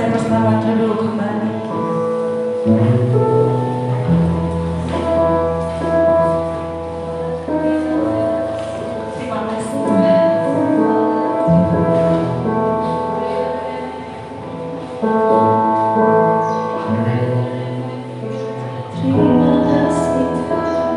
bersama dulu kembali. Terima kasih Tuhan. Terima kasih Tuhan. Terima kasih Tuhan.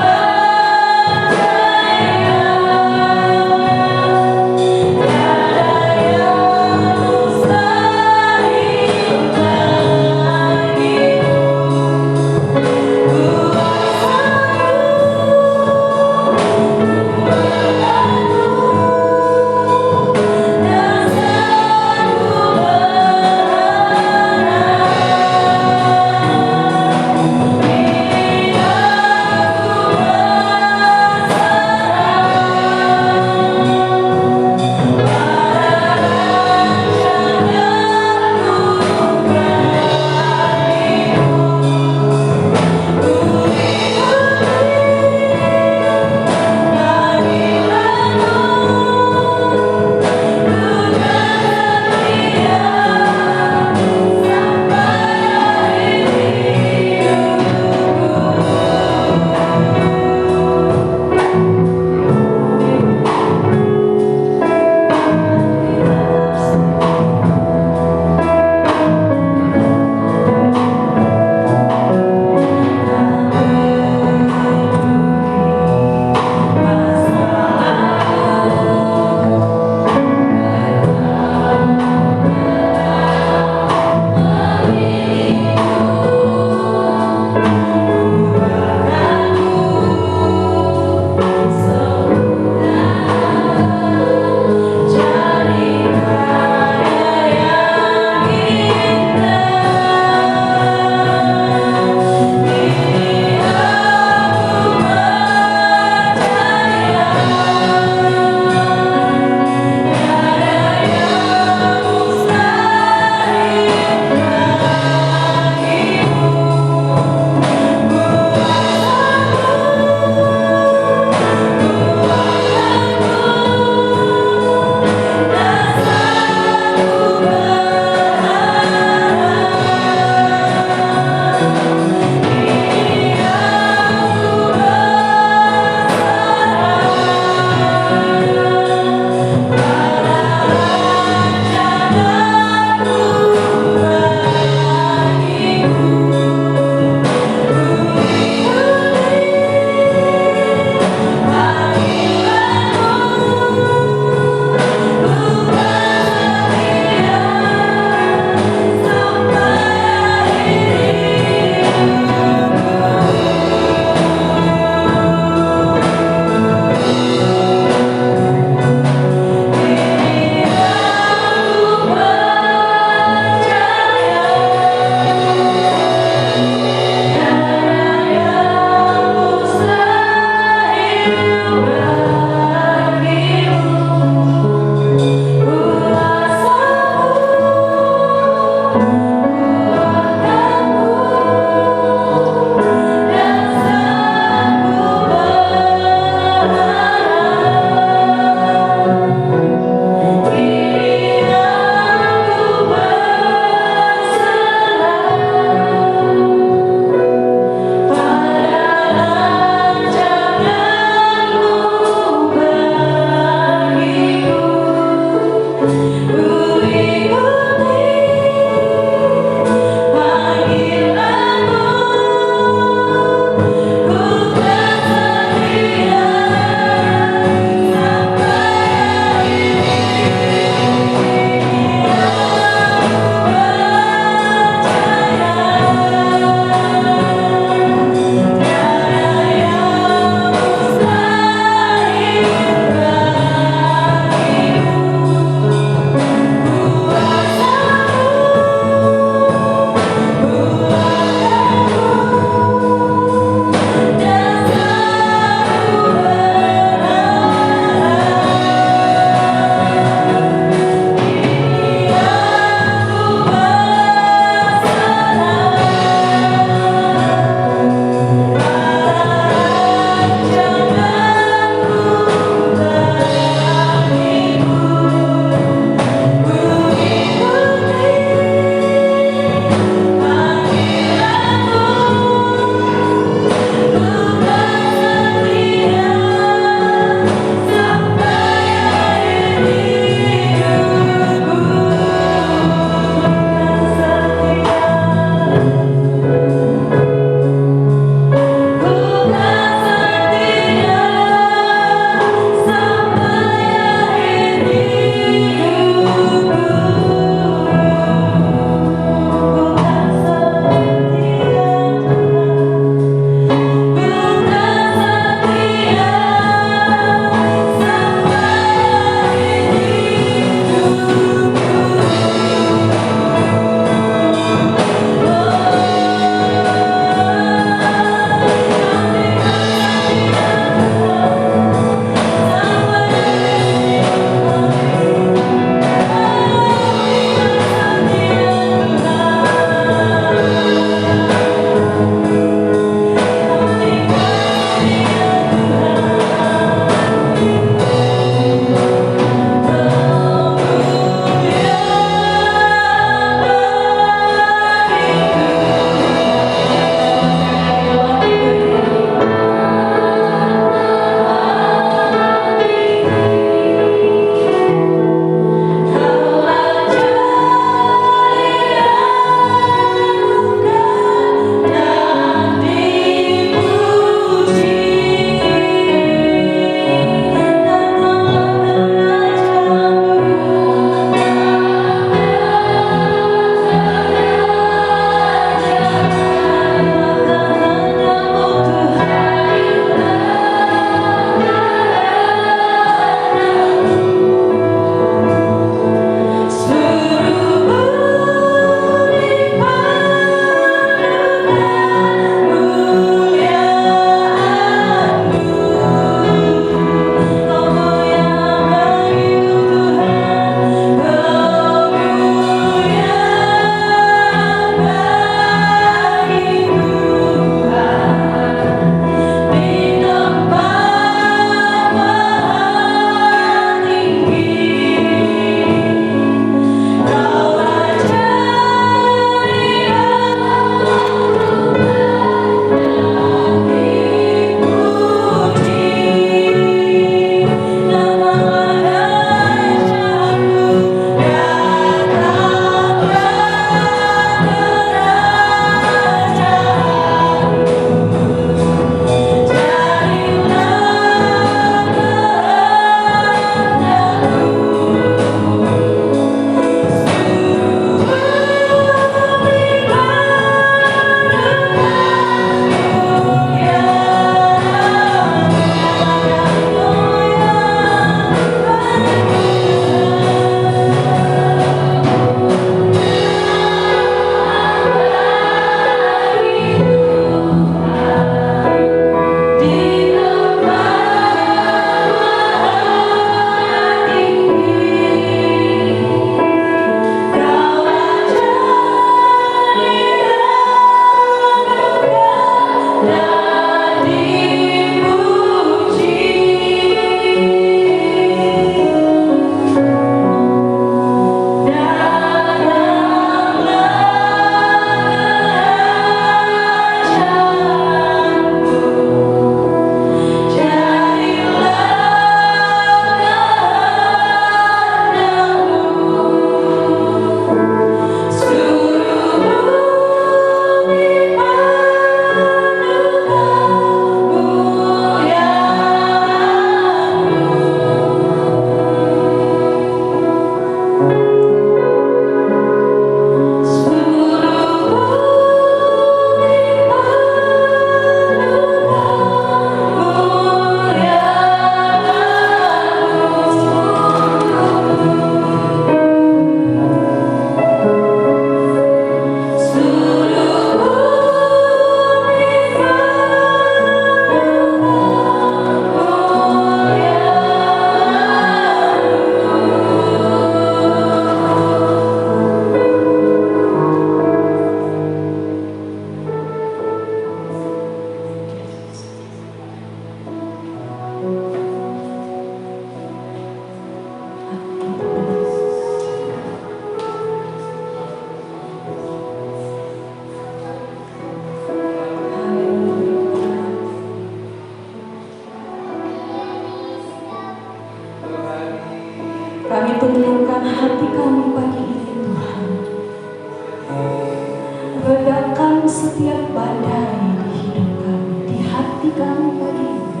setiap badai di hidup kami, di hati kami pagi ini.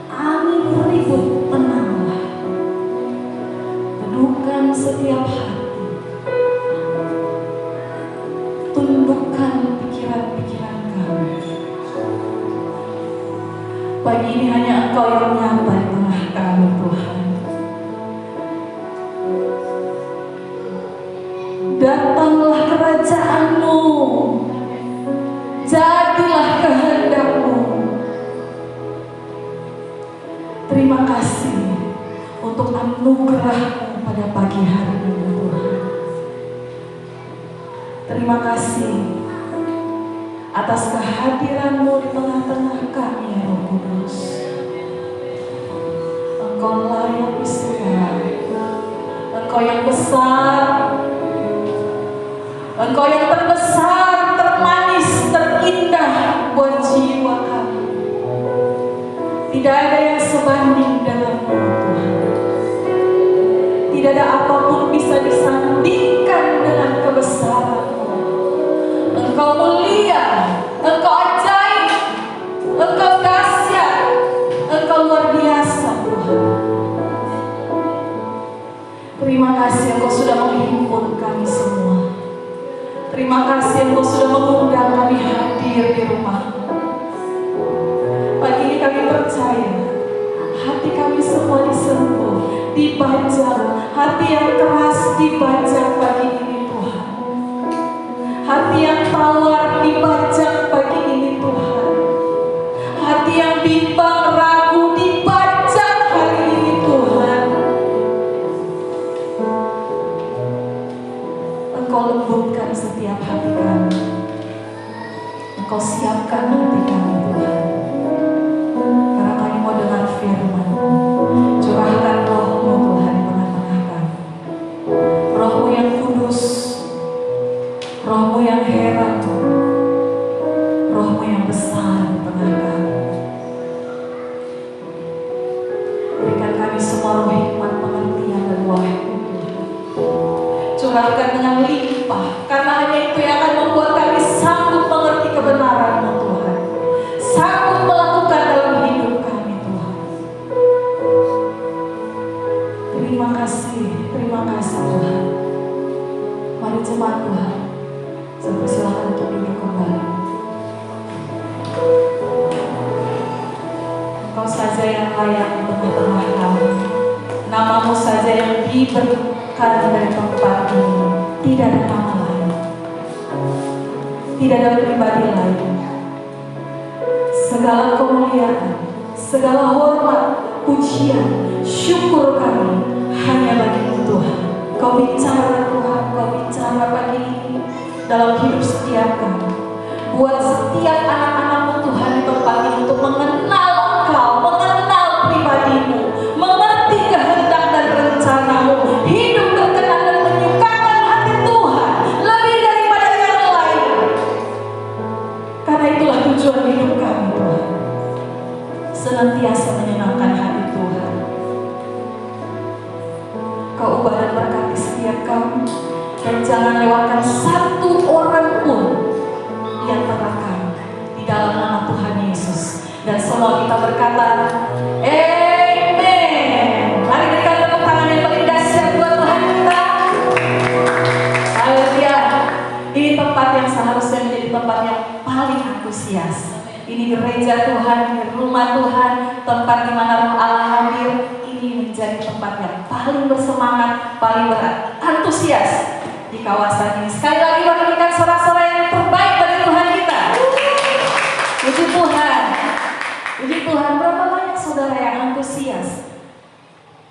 Angin ribut tenanglah, teduhkan setiap hati, tundukkan pikiran-pikiran kami. Pagi ini hanya Engkau yang nyata di tengah kami, Tuhan. Datanglah kerajaan-Mu, jadilah kehendak-Mu. Terima kasih untuk anugerah-Mu pada pagi hari ini, Tuhan. Terima kasih atas kehadiran-Mu di tengah-tengah kami, ya Roh Kudus. Engkau layak disembah, Engkau yang besar, Engkau yang terbesar, termanis, terindah buat jiwa kami. Tidak ada yang sebanding dengan-Mu, Tuhan. Tidak ada apapun bisa disandingkan dengan kebesaran-Mu. Engkau mulia, Engkau ajaib, Engkau dahsyat, Engkau luar biasa, Tuhan. Terima kasih Engkau sudah menghimpun kami semua. Terima kasih Engkau sudah mengundang kami hadir di rumah-Mu. Pagi ini kami percaya hati kami semua disentuh, dibajak. Hati yang keras dibajak pagi ini, Tuhan. Hati yang tawar dibajak pagi ini, Tuhan. Hati yang bimbang, ragu dibajak hari ini, Tuhan. Engkau lembutkan setiap hati kami. Engkau siapkan hati kami, Tuhan. Karena kami mau dengar firman-Mu. Curahkan Roh-Mu, Tuhan, di tengah-tengah kami. Roh-Mu yang kudus, Roh-Mu yang heran, Roh-Mu yang besar di tengah kami. Berikan kami semua roh hikmat, pengertian, dan wahyu. Curahkan dengan limpah, karena hanya itu yang akan membuat kami sanggup mengerti kebenaran-Mu, Tuhan. Sanggup melakukan dalam hidup kami, Tuhan. Terima kasih Tuhan. Mari jemaat Tuhan, saya persilakan untuk duduk kembali. Engkau saja yang layak di tengah-tengah kami. Nama-Mu saja yang diberikan dari tempat ini. Tidak ada nama lain, tidak ada pribadi lain. Segala kemuliaan, segala hormat, pujian, syukur kami hanya bagi-Mu, Tuhan. Kau bicara, Tuhan, Kau bicara pagi ini dalam hidup setiap kami. Buat setiap anak-anak-Mu, Tuhan, di tempat ini untuk mengenal Engkau, mengenal pribadi-Mu, mengerti kehendak dan rencana-Mu, hidup berkenan dan menyukakan hati Tuhan lebih daripada yang lain. Karena itulah tujuan hidup kami, Tuhan. Senantiasa menyenangkan hati Tuhan. Kau ubah dan berkati setiap kami, dan jangan lewatkan satu orang pun yang terekam di dalam nama Tuhan Yesus. Dan semua kita berkata, Amen. Mari berikan tepuk tangan yang paling dahsyat buat Tuhan kita. Haleluya. Ini tempat yang seharusnya menjadi tempat yang paling antusias. Ini gereja Tuhan, ini rumah Tuhan, tempat di mana Roh Allah hadir. Ini menjadi tempat yang paling bersemangat, paling berantusias di kawasan ini. Sekali lagi mari berikan sorak-sorai yang terbaik bagi Tuhan kita. Puji Tuhan. Puji Tuhan. Berapa banyak saudara yang antusias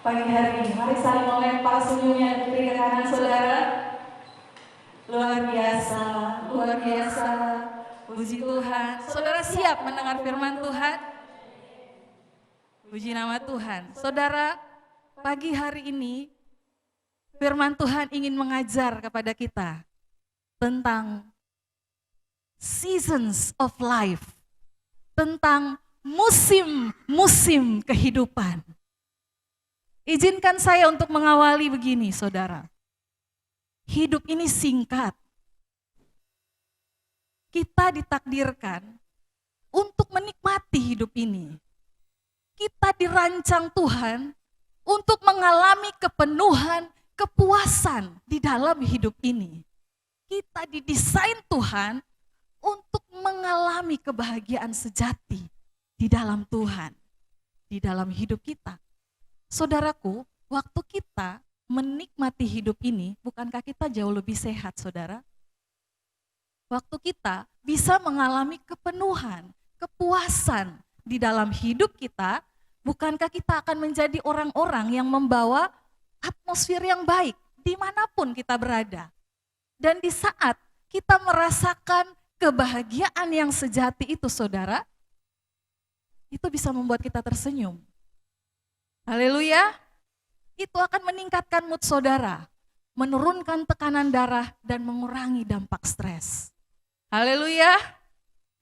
pagi hari ini? Mari saling melempar senyumnya dari ke kanan saudara. Luar biasa, luar biasa. Puji Tuhan. Saudara siap mendengar firman Tuhan? Puji nama Tuhan. Saudara, pagi hari ini firman Tuhan ingin mengajar kepada kita tentang seasons of life, tentang musim-musim kehidupan. Izinkan saya untuk mengawali begini, saudara. Hidup ini singkat. Kita ditakdirkan untuk menikmati hidup ini. Kita dirancang Tuhan untuk mengalami kepenuhan, kepuasan di dalam hidup ini. Kita didesain Tuhan untuk mengalami kebahagiaan sejati di dalam Tuhan, di dalam hidup kita. Saudaraku, waktu kita menikmati hidup ini, bukankah kita jauh lebih sehat, saudara? Waktu kita bisa mengalami kepenuhan, kepuasan di dalam hidup kita, bukankah kita akan menjadi orang-orang yang membawa atmosfer yang baik dimanapun kita berada. Dan di saat kita merasakan kebahagiaan yang sejati itu, saudara, itu bisa membuat kita tersenyum. Haleluya. Itu akan meningkatkan mood saudara, menurunkan tekanan darah, dan mengurangi dampak stres. Haleluya.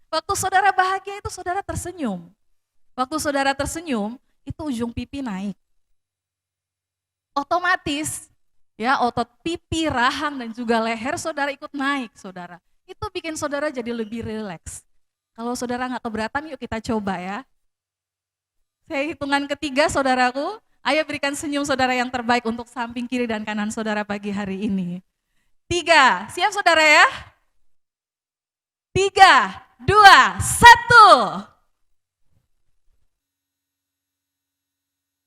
Waktu saudara bahagia itu saudara tersenyum. Waktu saudara tersenyum, itu ujung pipi naik. Otomatis, ya, otot pipi, rahang, dan juga leher saudara ikut naik, saudara. Itu bikin saudara jadi lebih rileks. Kalau saudara nggak keberatan, yuk kita coba ya. Saya hitungan ketiga, saudaraku. Ayo berikan senyum saudara yang terbaik untuk samping kiri dan kanan saudara pagi hari ini. 3, siap saudara ya? 3, 2, 1.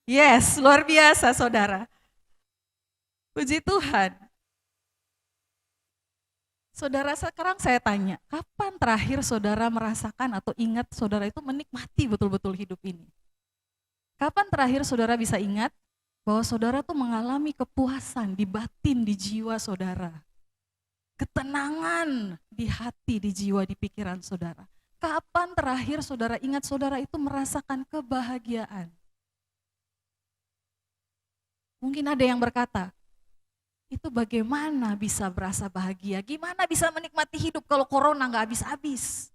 Yes, luar biasa saudara. Puji Tuhan. Saudara, sekarang saya tanya, kapan terakhir saudara merasakan atau ingat saudara itu menikmati betul-betul hidup ini? Kapan terakhir saudara bisa ingat bahwa saudara tuh mengalami kepuasan di batin, di jiwa saudara? Ketenangan di hati, di jiwa, di pikiran saudara. Kapan terakhir saudara ingat saudara itu merasakan kebahagiaan? Mungkin ada yang berkata, itu bagaimana bisa berasa bahagia? Gimana bisa menikmati hidup kalau corona nggak habis-habis?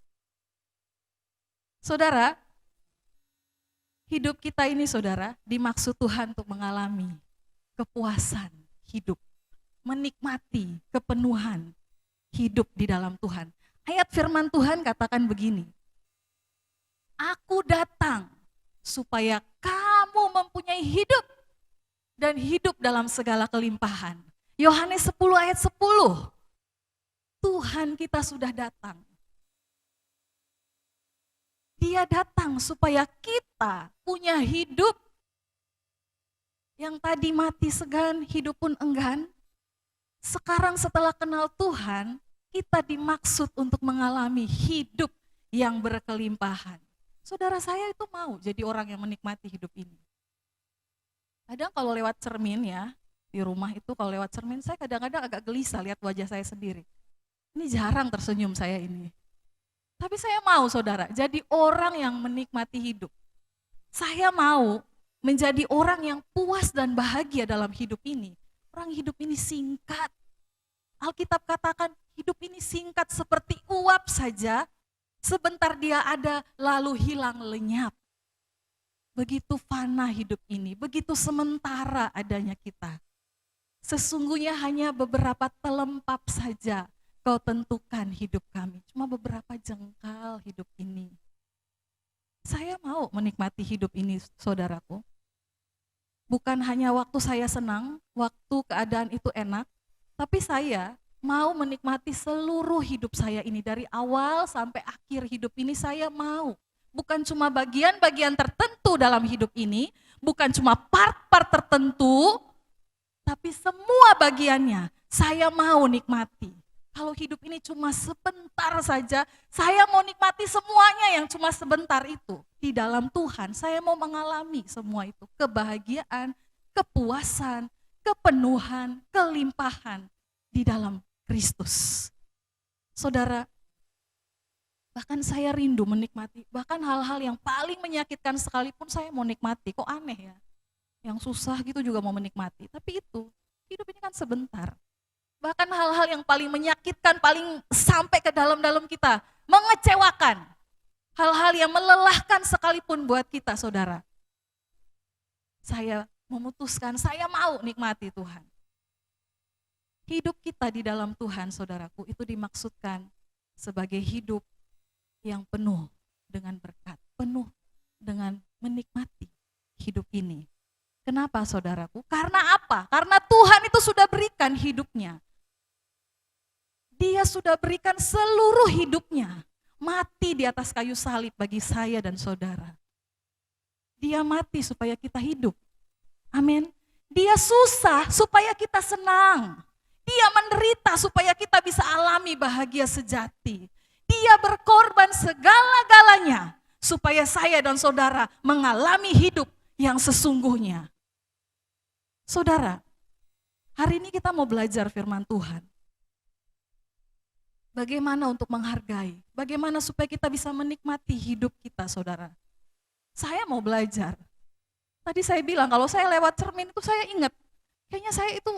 Saudara, hidup kita ini saudara dimaksud Tuhan untuk mengalami kepuasan hidup, menikmati kepenuhan hidup di dalam Tuhan. Ayat firman Tuhan katakan begini, Aku datang supaya kamu mempunyai hidup dan hidup dalam segala kelimpahan. Yohanes 10 ayat 10, Tuhan kita sudah datang. Dia datang supaya kita punya hidup yang tadi mati segan, hidup pun enggan. Sekarang setelah kenal Tuhan, kita dimaksud untuk mengalami hidup yang berkelimpahan. Saudara, saya itu mau jadi orang yang menikmati hidup ini. Kadang kalau lewat cermin ya, di rumah itu kalau lewat cermin saya kadang-kadang agak gelisah lihat wajah saya sendiri. Ini jarang tersenyum saya ini. Tapi saya mau saudara, jadi orang yang menikmati hidup. Saya mau menjadi orang yang puas dan bahagia dalam hidup ini. Orang hidup ini singkat. Alkitab katakan hidup ini singkat seperti uap saja. Sebentar dia ada lalu hilang lenyap. Begitu fana hidup ini, begitu sementara adanya kita. Sesungguhnya hanya beberapa telempap saja Kau tentukan hidup kami, cuma beberapa jengkal hidup ini. Saya mau menikmati hidup ini, saudaraku. Bukan hanya waktu saya senang, waktu keadaan itu enak, tapi saya mau menikmati seluruh hidup saya ini, dari awal sampai akhir hidup ini saya mau. Bukan cuma bagian-bagian tertentu dalam hidup ini, bukan cuma part-part tertentu, tapi semua bagiannya saya mau nikmati. Kalau hidup ini cuma sebentar saja, saya mau nikmati semuanya yang cuma sebentar itu. Di dalam Tuhan, saya mau mengalami semua itu. Kebahagiaan, kepuasan, kepenuhan, kelimpahan di dalam Kristus. Saudara, bahkan saya rindu menikmati, bahkan hal-hal yang paling menyakitkan sekalipun saya mau nikmati. Kok aneh ya? Yang susah gitu juga mau menikmati. Tapi itu, hidup ini kan sebentar. Bahkan hal-hal yang paling menyakitkan, paling sampai ke dalam-dalam kita, mengecewakan. Hal-hal yang melelahkan sekalipun buat kita, saudara. Saya memutuskan, saya mau nikmati Tuhan. Hidup kita di dalam Tuhan, saudaraku, itu dimaksudkan sebagai hidup yang penuh dengan berkat, penuh dengan menikmati hidup ini. Kenapa saudaraku? Karena apa? Karena Tuhan itu sudah berikan hidupnya. Dia sudah berikan seluruh hidupnya. Mati di atas kayu salib bagi saya dan saudara. Dia mati supaya kita hidup. Amin. Dia susah supaya kita senang. Dia menderita supaya kita bisa alami bahagia sejati. Dia berkorban segala-galanya supaya saya dan saudara mengalami hidup yang sesungguhnya. Saudara, hari ini kita mau belajar firman Tuhan. Bagaimana untuk menghargai, bagaimana supaya kita bisa menikmati hidup kita, saudara. Saya mau belajar. Tadi saya bilang, kalau saya lewat cermin itu saya ingat, kayaknya saya itu,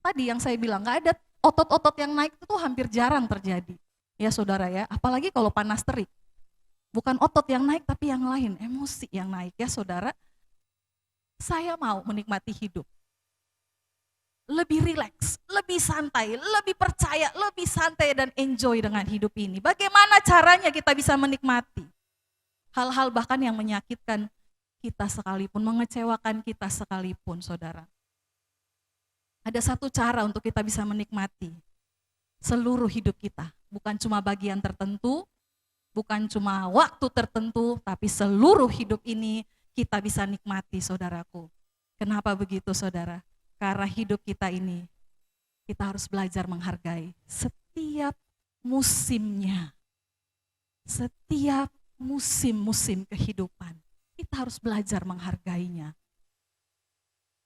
tadi yang saya bilang, gak ada otot-otot yang naik itu hampir jarang terjadi. Ya saudara ya, apalagi kalau panas terik. Bukan otot yang naik, tapi yang lain, emosi yang naik ya saudara. Saya mau menikmati hidup. Lebih rileks, lebih santai, lebih percaya, lebih santai dan enjoy dengan hidup ini. Bagaimana caranya kita bisa menikmati? Hal-hal bahkan yang menyakitkan kita sekalipun, mengecewakan kita sekalipun, saudara. Ada satu cara untuk kita bisa menikmati seluruh hidup kita. Bukan cuma bagian tertentu, bukan cuma waktu tertentu, tapi seluruh hidup ini kita bisa nikmati, saudaraku. Kenapa begitu, saudara? Karena hidup kita ini, kita harus belajar menghargai setiap musimnya. Setiap musim-musim kehidupan, kita harus belajar menghargainya.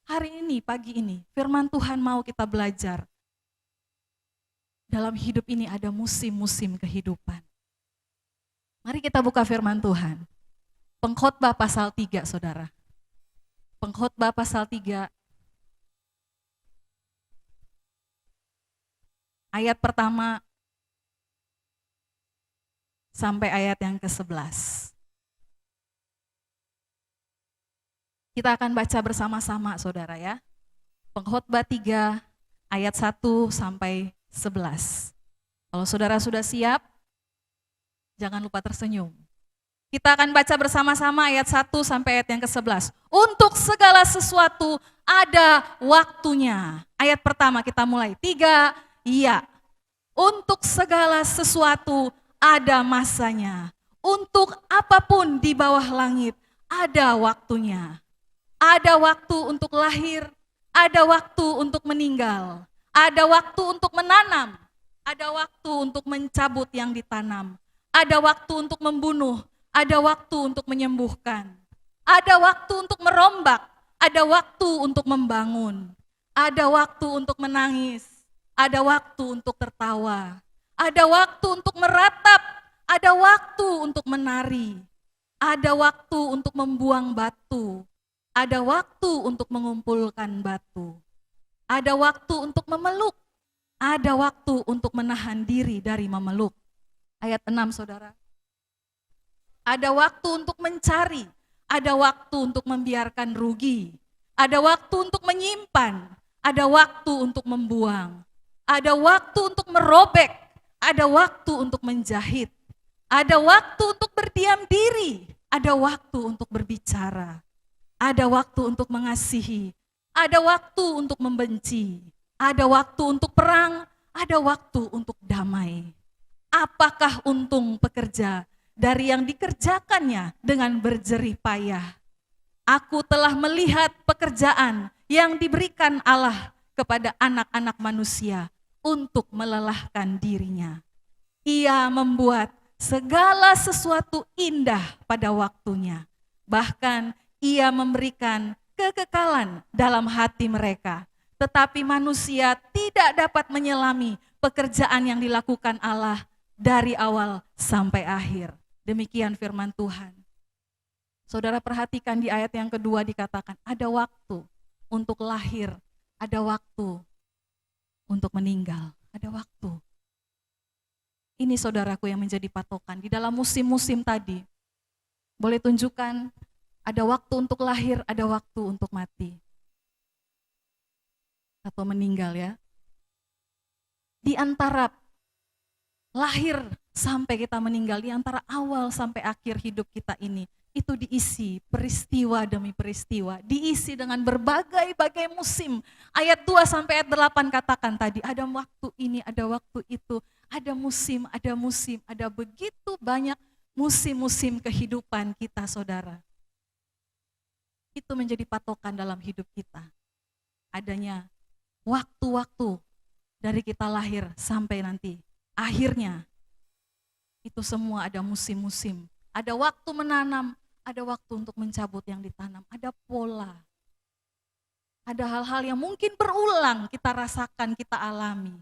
Hari ini, pagi ini, firman Tuhan mau kita belajar. Dalam hidup ini ada musim-musim kehidupan. Mari kita buka firman Tuhan. Pengkhotbah pasal 3, saudara. Pengkhotbah pasal 3, ayat pertama sampai ayat yang ke-11. Kita akan baca bersama-sama, saudara ya. Pengkhotbah 3 ayat 1 sampai 11. Kalau saudara sudah siap, jangan lupa tersenyum. Kita akan baca bersama-sama ayat 1 sampai ayat yang ke-11. Untuk segala sesuatu ada waktunya. Ayat pertama kita mulai. 3, iya. Untuk segala sesuatu ada masanya. Untuk apapun di bawah langit ada waktunya. Ada waktu untuk lahir, ada waktu untuk meninggal, ada waktu untuk menanam, ada waktu untuk mencabut yang ditanam, ada waktu untuk membunuh, ada waktu untuk menyembuhkan, ada waktu untuk merombak, ada waktu untuk membangun, ada waktu untuk menangis, ada waktu untuk tertawa, ada waktu untuk meratap, ada waktu untuk menari, ada waktu untuk membuang batu, ada waktu untuk mengumpulkan batu, ada waktu untuk memeluk, ada waktu untuk menahan diri dari memeluk. Ayat 6, saudara. Ada waktu untuk mencari, ada waktu untuk membiarkan rugi, ada waktu untuk menyimpan, ada waktu untuk membuang, ada waktu untuk merobek, ada waktu untuk menjahit, ada waktu untuk berdiam diri, ada waktu untuk berbicara. Ada waktu untuk mengasihi, ada waktu untuk membenci, ada waktu untuk perang, ada waktu untuk damai. Apakah untung pekerja dari yang dikerjakannya dengan berjerih payah? Aku telah melihat pekerjaan yang diberikan Allah kepada anak-anak manusia untuk melelahkan dirinya. Ia membuat segala sesuatu indah pada waktunya. Bahkan Ia memberikan kekekalan dalam hati mereka. Tetapi manusia tidak dapat menyelami pekerjaan yang dilakukan Allah dari awal sampai akhir. Demikian firman Tuhan. Saudara perhatikan di ayat yang kedua dikatakan ada waktu untuk lahir, ada waktu untuk meninggal, ada waktu. Ini saudaraku yang menjadi patokan di dalam musim-musim tadi. Boleh tunjukkan ada waktu untuk lahir, ada waktu untuk mati. Atau meninggal ya. Di antara lahir sampai kita meninggal, di antara awal sampai akhir hidup kita ini, itu diisi peristiwa demi peristiwa, diisi dengan berbagai-bagai musim. Ayat 2 sampai ayat 8 katakan tadi, ada waktu ini, ada waktu itu, ada musim, ada begitu banyak musim-musim kehidupan kita, saudara. Itu menjadi patokan dalam hidup kita. Adanya waktu-waktu dari kita lahir sampai nanti akhirnya. Itu semua ada musim-musim. Ada waktu menanam, ada waktu untuk mencabut yang ditanam, ada pola. Ada hal-hal yang mungkin berulang kita rasakan, kita alami.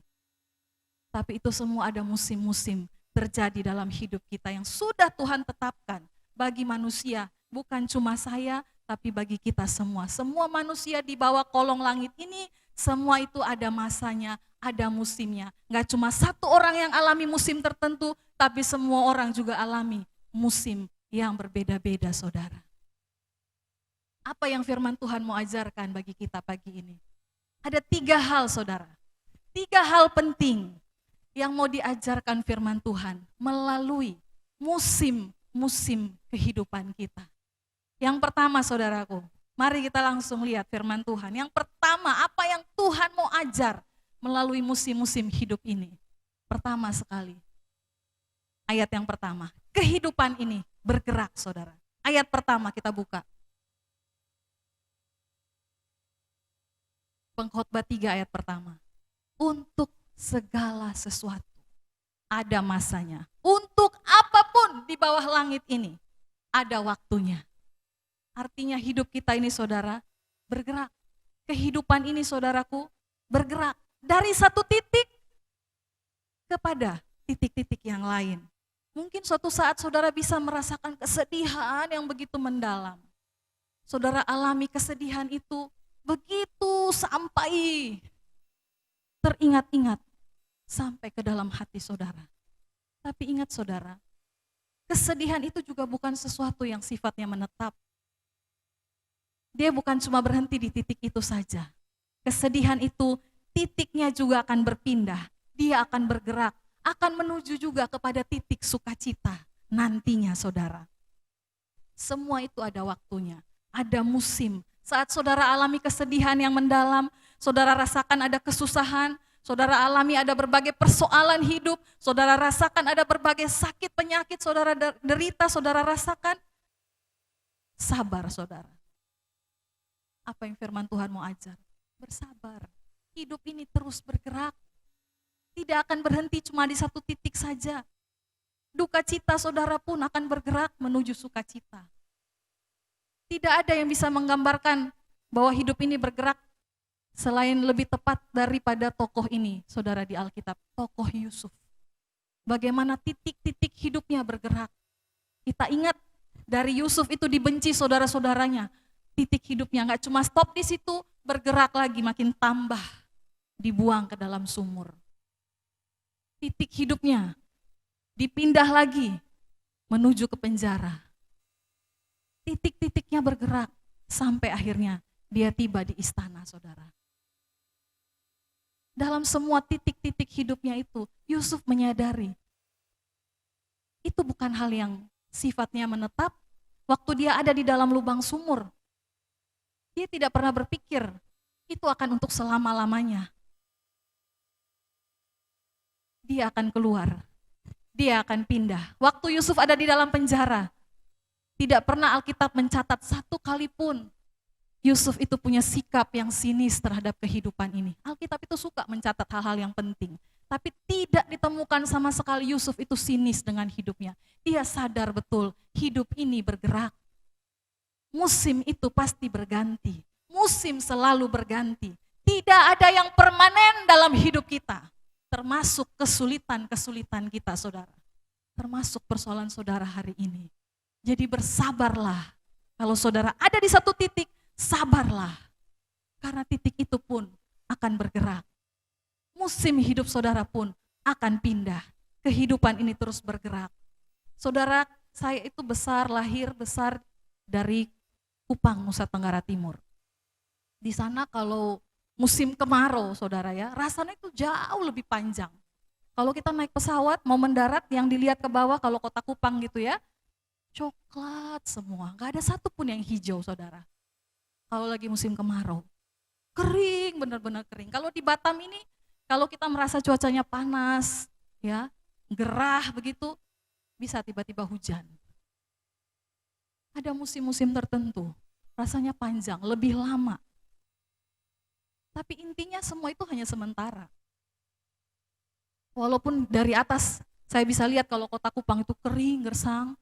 Tapi itu semua ada musim-musim terjadi dalam hidup kita yang sudah Tuhan tetapkan bagi manusia. Bukan cuma saya, tapi bagi kita semua. Semua manusia di bawah kolong langit ini, semua itu ada masanya, ada musimnya. Gak cuma satu orang yang alami musim tertentu, tapi semua orang juga alami musim yang berbeda-beda, saudara. Apa yang firman Tuhan mau ajarkan bagi kita pagi ini? Ada 3 hal, saudara. 3 hal penting yang mau diajarkan firman Tuhan melalui musim-musim kehidupan kita. Yang pertama, saudaraku, mari kita langsung lihat firman Tuhan. Yang pertama, apa yang Tuhan mau ajar melalui musim-musim hidup ini? Pertama sekali, ayat yang pertama, kehidupan ini bergerak, saudara. Ayat pertama kita buka. Pengkhotbah 3 ayat pertama. Untuk segala sesuatu ada masanya. Untuk apapun di bawah langit ini ada waktunya. Artinya hidup kita ini, saudara, bergerak. Kehidupan ini, saudaraku, bergerak dari satu titik kepada titik-titik yang lain. Mungkin suatu saat saudara bisa merasakan kesedihan yang begitu mendalam. Saudara alami kesedihan itu begitu sampai teringat-ingat sampai ke dalam hati saudara. Tapi ingat, saudara, kesedihan itu juga bukan sesuatu yang sifatnya menetap. Dia bukan cuma berhenti di titik itu saja. Kesedihan itu titiknya juga akan berpindah. Dia akan bergerak, akan menuju juga kepada titik sukacita nantinya, saudara. Semua itu ada waktunya, ada musim. Saat saudara alami kesedihan yang mendalam, saudara rasakan ada kesusahan, saudara alami ada berbagai persoalan hidup, saudara rasakan ada berbagai sakit penyakit, saudara derita, saudara rasakan. Sabar, saudara. Apa yang firman Tuhan mau ajar? Bersabar. Hidup ini terus bergerak. Tidak akan berhenti cuma di satu titik saja. Duka cita saudara pun akan bergerak menuju sukacita. Tidak ada yang bisa menggambarkan bahwa hidup ini bergerak selain lebih tepat daripada tokoh ini, saudara, di Alkitab, tokoh Yusuf. Bagaimana titik-titik hidupnya bergerak. Kita ingat dari Yusuf itu dibenci saudara-saudaranya. Titik hidupnya nggak cuma stop di situ, bergerak lagi, makin tambah, dibuang ke dalam sumur. Titik hidupnya dipindah lagi menuju ke penjara. Titik-titiknya bergerak sampai akhirnya dia tiba di istana, saudara. Dalam semua titik-titik hidupnya itu, Yusuf menyadari itu bukan hal yang sifatnya menetap. Waktu dia ada di dalam lubang sumur, dia tidak pernah berpikir itu akan untuk selama-lamanya. Dia akan keluar, dia akan pindah. Waktu Yusuf ada di dalam penjara, tidak pernah Alkitab mencatat satu kali pun Yusuf itu punya sikap yang sinis terhadap kehidupan ini. Alkitab itu suka mencatat hal-hal yang penting, tapi tidak ditemukan sama sekali Yusuf itu sinis dengan hidupnya. Dia sadar betul hidup ini bergerak. Musim itu pasti berganti. Musim selalu berganti. Tidak ada yang permanen dalam hidup kita. Termasuk kesulitan-kesulitan kita, saudara. Termasuk persoalan saudara hari ini. Jadi bersabarlah. Kalau saudara ada di satu titik, sabarlah. Karena titik itu pun akan bergerak. Musim hidup saudara pun akan pindah. Kehidupan ini terus bergerak. Saudara, saya itu lahir besar dari Kupang, Nusa Tenggara Timur. Di sana kalau musim kemarau, saudara ya, rasanya itu jauh lebih panjang. Kalau kita naik pesawat, mau mendarat, yang dilihat ke bawah kalau Kota Kupang gitu ya, coklat semua. Gak ada satupun yang hijau, saudara. Kalau lagi musim kemarau. Kering, benar-benar kering. Kalau di Batam ini, kalau kita merasa cuacanya panas, ya, gerah begitu, bisa tiba-tiba hujan. Ada musim-musim tertentu, rasanya panjang, lebih lama. Tapi intinya semua itu hanya sementara. Walaupun dari atas saya bisa lihat kalau Kota Kupang itu kering, gersang,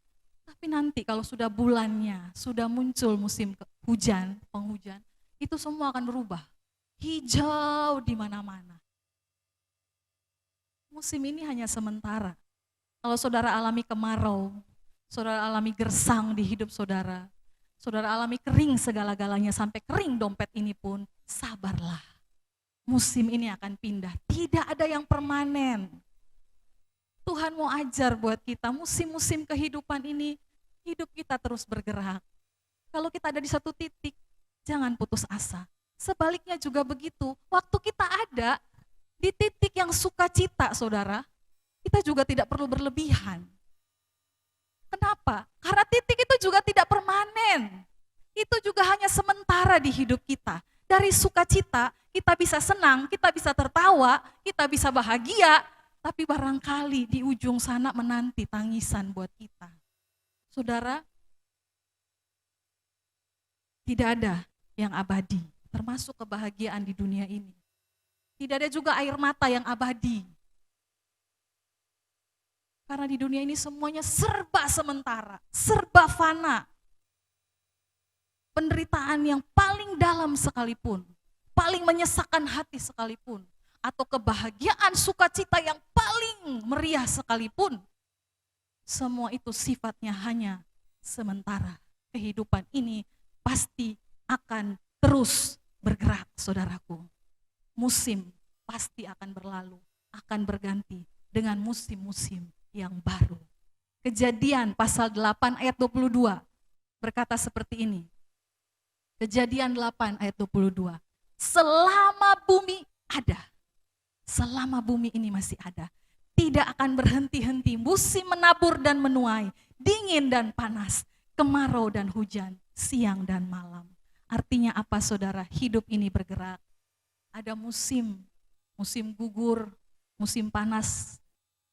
tapi nanti kalau sudah bulannya, sudah muncul musim hujan, penghujan, itu semua akan berubah. Hijau di mana-mana. Musim ini hanya sementara. Kalau saudara alami kemarau, saudara alami gersang di hidup saudara, saudara alami kering segala-galanya sampai kering dompet ini pun, sabarlah. Musim ini akan pindah, tidak ada yang permanen. Tuhan mau ajar buat kita, musim-musim kehidupan ini, hidup kita terus bergerak. Kalau kita ada di satu titik, jangan putus asa. Sebaliknya juga begitu, waktu kita ada di titik yang sukacita, saudara, kita juga tidak perlu berlebihan. Kenapa? Karena titik itu juga tidak permanen. Itu juga hanya sementara di hidup kita. Dari sukacita, kita bisa senang, kita bisa tertawa, kita bisa bahagia, tapi barangkali di ujung sana menanti tangisan buat kita. Saudara, tidak ada yang abadi, termasuk kebahagiaan di dunia ini. Tidak ada juga air mata yang abadi. Karena di dunia ini semuanya serba sementara, serba fana. Penderitaan yang paling dalam sekalipun, paling menyesakkan hati sekalipun, atau kebahagiaan sukacita yang paling meriah sekalipun, semua itu sifatnya hanya sementara. Kehidupan ini pasti akan terus bergerak, saudaraku. Musim pasti akan berlalu, akan berganti dengan musim-musim yang baru. Kejadian pasal 8 ayat 22 berkata seperti ini. Kejadian 8 ayat 22. Selama bumi ada, selama bumi ini masih ada, tidak akan berhenti-henti musim menabur dan menuai, dingin dan panas, kemarau dan hujan, siang dan malam. Artinya apa, saudara? Hidup ini bergerak. Ada musim, musim gugur, musim panas,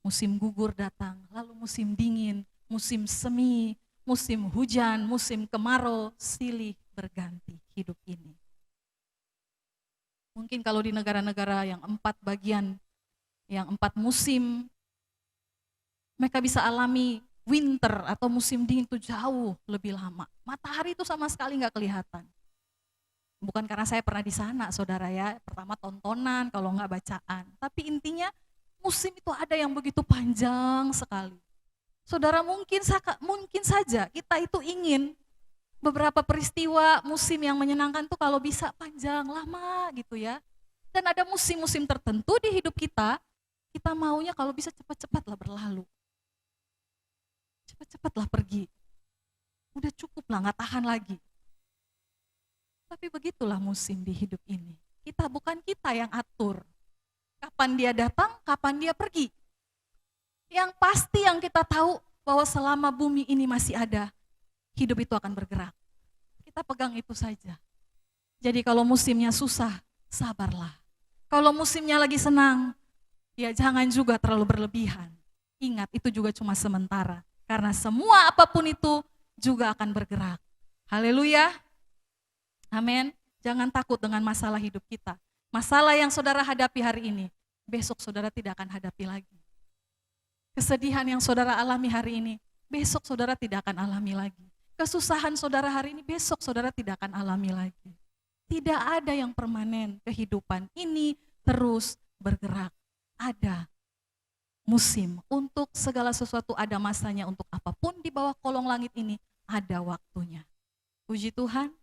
musim gugur datang, lalu musim dingin, musim semi, musim hujan, musim kemarau, silih berganti hidup ini. Mungkin kalau di negara-negara yang 4 bagian, yang 4 musim, mereka bisa alami winter atau musim dingin itu jauh lebih lama. Matahari itu sama sekali nggak kelihatan. Bukan karena saya pernah di sana, saudara ya. Pertama tontonan, kalau nggak bacaan. Tapi intinya musim itu ada yang begitu panjang sekali. Saudara mungkin saja kita itu ingin beberapa peristiwa musim yang menyenangkan tuh kalau bisa panjang, lama gitu ya. Dan ada musim-musim tertentu di hidup kita maunya kalau bisa cepat-cepatlah berlalu. Cepat-cepatlah pergi. Udah cukup lah, nggak tahan lagi. Tapi begitulah musim di hidup ini. Bukan kita yang atur. Kapan dia datang, kapan dia pergi. Yang pasti yang kita tahu bahwa selama bumi ini masih ada, hidup itu akan bergerak. Kita pegang itu saja. Jadi kalau musimnya susah, sabarlah. Kalau musimnya lagi senang, ya jangan juga terlalu berlebihan. Ingat, itu juga cuma sementara. Karena semua apapun itu juga akan bergerak. Haleluya. Amin. Jangan takut dengan masalah hidup kita. Masalah yang saudara hadapi hari ini, besok saudara tidak akan hadapi lagi. Kesedihan yang saudara alami hari ini, besok saudara tidak akan alami lagi. Kesusahan saudara hari ini, besok saudara tidak akan alami lagi. Tidak ada yang permanen, kehidupan ini terus bergerak. Ada musim, untuk segala sesuatu ada masanya, untuk apapun di bawah kolong langit ini ada waktunya. Puji Tuhan.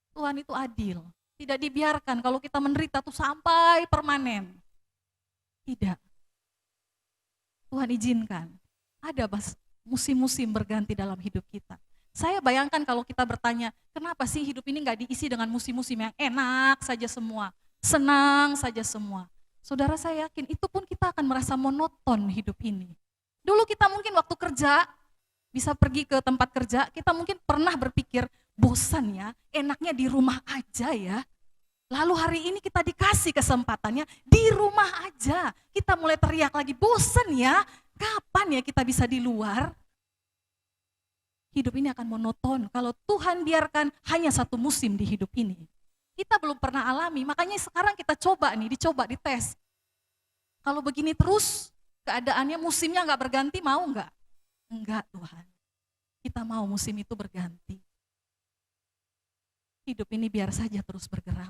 Tuhan itu adil, tidak dibiarkan kalau kita menderita tuh sampai permanen. Tidak. Tuhan izinkan, ada musim-musim berganti dalam hidup kita. Saya bayangkan kalau kita bertanya, kenapa sih hidup ini gak diisi dengan musim-musim yang enak saja semua, senang saja semua. Saudara, saya yakin itu pun kita akan merasa monoton hidup ini. Dulu kita mungkin waktu kerja, bisa pergi ke tempat kerja, kita mungkin pernah berpikir, bosan ya, enaknya di rumah aja ya. Lalu hari ini kita dikasih kesempatannya di rumah aja. Kita mulai teriak lagi, bosan ya, kapan ya kita bisa di luar? Hidup ini akan monoton kalau Tuhan biarkan hanya satu musim di hidup ini. Kita belum pernah alami, makanya sekarang kita coba nih, dicoba, dites. Kalau begini terus, keadaannya musimnya nggak berganti, mau nggak? Enggak Tuhan, kita mau musim itu berganti. Hidup ini biar saja terus bergerak.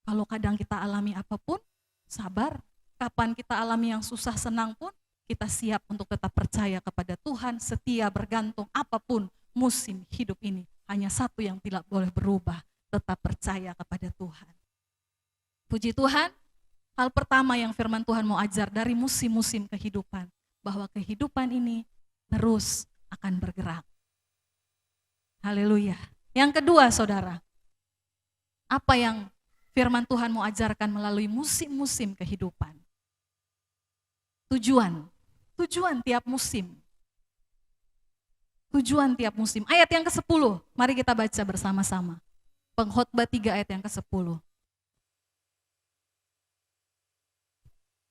Kalau kadang kita alami apapun, sabar. Kapan kita alami yang susah senang pun, kita siap untuk tetap percaya kepada Tuhan, setia bergantung apapun musim hidup ini. Hanya satu yang tidak boleh berubah, tetap percaya kepada Tuhan. Puji Tuhan, hal pertama yang firman Tuhan mau ajar dari musim-musim kehidupan, bahwa kehidupan ini terus akan bergerak. Haleluya. Yang kedua, saudara, apa yang firman Tuhan mau ajarkan melalui musim-musim kehidupan? Tujuan tiap musim. Tujuan tiap musim. Ayat yang ke-10, mari kita baca bersama-sama. Pengkhotbah 3 ayat yang ke-10.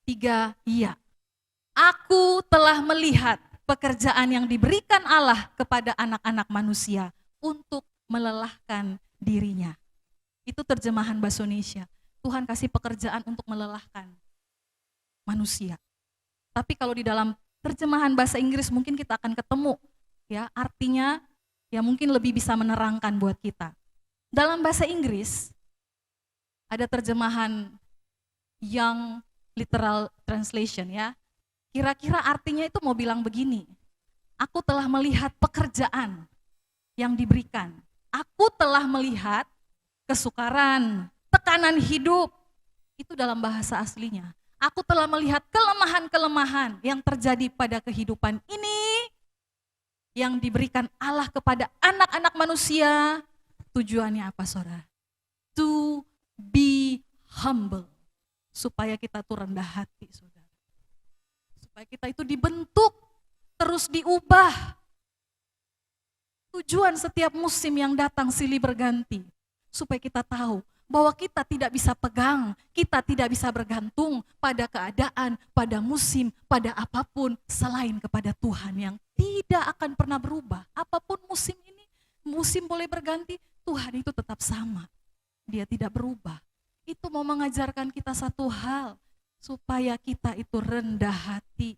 3, iya. Aku telah melihat pekerjaan yang diberikan Allah kepada anak-anak manusia untuk melelahkan dirinya. Itu terjemahan bahasa Indonesia. Tuhan kasih pekerjaan untuk melelahkan manusia. Tapi kalau di dalam terjemahan bahasa Inggris mungkin kita akan ketemu ya artinya ya mungkin lebih bisa menerangkan buat kita. Dalam bahasa Inggris ada terjemahan yang literal translation ya. Kira-kira artinya itu mau bilang begini. Aku telah melihat pekerjaan yang diberikan. Aku telah melihat kesukaran, tekanan hidup. Itu dalam bahasa aslinya. Aku telah melihat kelemahan-kelemahan yang terjadi pada kehidupan ini yang diberikan Allah kepada anak-anak manusia. Tujuannya apa, saudara? To be humble. Supaya kita tuh rendah hati, saudara. Supaya kita itu dibentuk, terus diubah. Tujuan setiap musim yang datang silih berganti. Supaya kita tahu bahwa kita tidak bisa pegang, kita tidak bisa bergantung pada keadaan, pada musim, pada apapun selain kepada Tuhan yang tidak akan pernah berubah. Apapun musim ini, musim boleh berganti, Tuhan itu tetap sama. Dia tidak berubah. Itu mau mengajarkan kita satu hal, supaya kita itu rendah hati.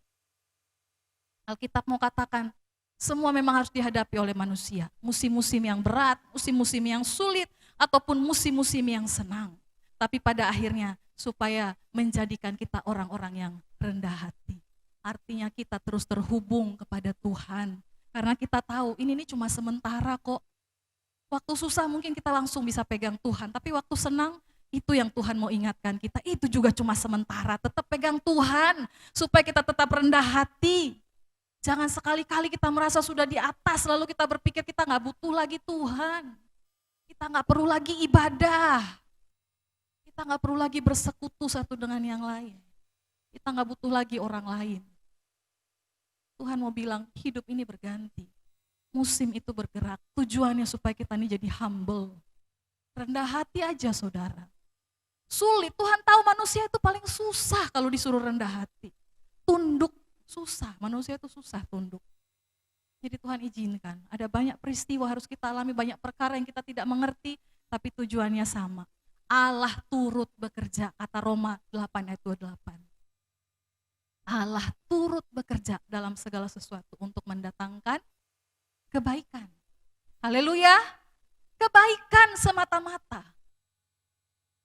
Alkitab mau katakan, semua memang harus dihadapi oleh manusia. Musim-musim yang berat, musim-musim yang sulit, ataupun musim-musim yang senang. Tapi pada akhirnya supaya menjadikan kita orang-orang yang rendah hati. Artinya kita terus terhubung kepada Tuhan. Karena kita tahu ini cuma sementara kok. Waktu susah mungkin kita langsung bisa pegang Tuhan. Tapi waktu senang itu yang Tuhan mau ingatkan kita. Itu juga cuma sementara. Tetap pegang Tuhan supaya kita tetap rendah hati. Jangan sekali-kali kita merasa sudah di atas lalu kita berpikir kita gak butuh lagi Tuhan. Kita nggak perlu lagi ibadah. Kita nggak perlu lagi bersekutu satu dengan yang lain. Kita nggak butuh lagi orang lain. Tuhan mau bilang hidup ini berganti. Musim itu bergerak. Tujuannya supaya kita ini jadi humble. Rendah hati aja saudara. Sulit, Tuhan tahu manusia itu paling susah kalau disuruh rendah hati. Tunduk susah, manusia itu susah tunduk. Jadi Tuhan izinkan, ada banyak peristiwa harus kita alami, banyak perkara yang kita tidak mengerti, tapi tujuannya sama. Allah turut bekerja, kata Roma 8 ayat 28. Allah turut bekerja dalam segala sesuatu untuk mendatangkan kebaikan. Haleluya, kebaikan semata-mata.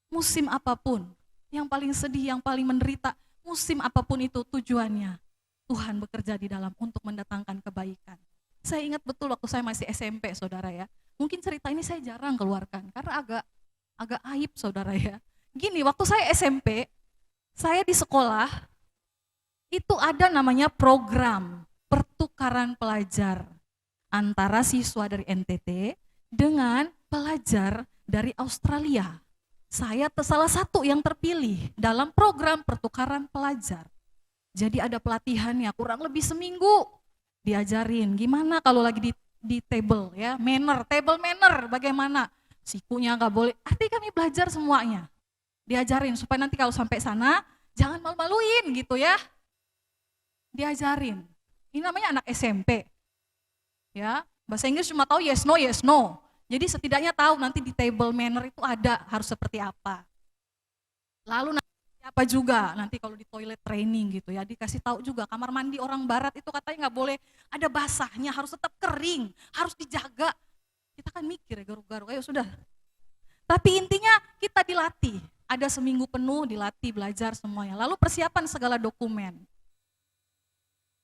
Musim apapun, yang paling sedih, yang paling menderita, musim apapun itu tujuannya. Tuhan bekerja di dalam untuk mendatangkan kebaikan. Saya ingat betul waktu saya masih SMP, saudara ya. Mungkin cerita ini saya jarang keluarkan, karena agak aib, saudara ya. Gini, waktu saya SMP, saya di sekolah, itu ada namanya program pertukaran pelajar antara siswa dari NTT dengan pelajar dari Australia. Saya salah satu yang terpilih dalam program pertukaran pelajar. Jadi ada pelatihannya kurang lebih seminggu. Diajarin gimana kalau lagi di table ya, table manner bagaimana. Sikunya nggak boleh, artinya kami belajar semuanya. Diajarin supaya nanti kalau sampai sana jangan malu-maluin gitu ya. Diajarin. Ini namanya anak SMP. Ya, bahasa Inggris cuma tahu yes no yes no. Jadi setidaknya tahu nanti di table manner itu ada harus seperti apa. Lalu nanti apa juga nanti kalau di toilet training gitu ya, dikasih tahu juga kamar mandi orang barat itu katanya nggak boleh ada basahnya, harus tetap kering, harus dijaga. Kita kan mikir ya garuk-garuk, ayo sudah. Tapi intinya kita dilatih, ada seminggu penuh dilatih belajar semuanya. Lalu persiapan segala dokumen.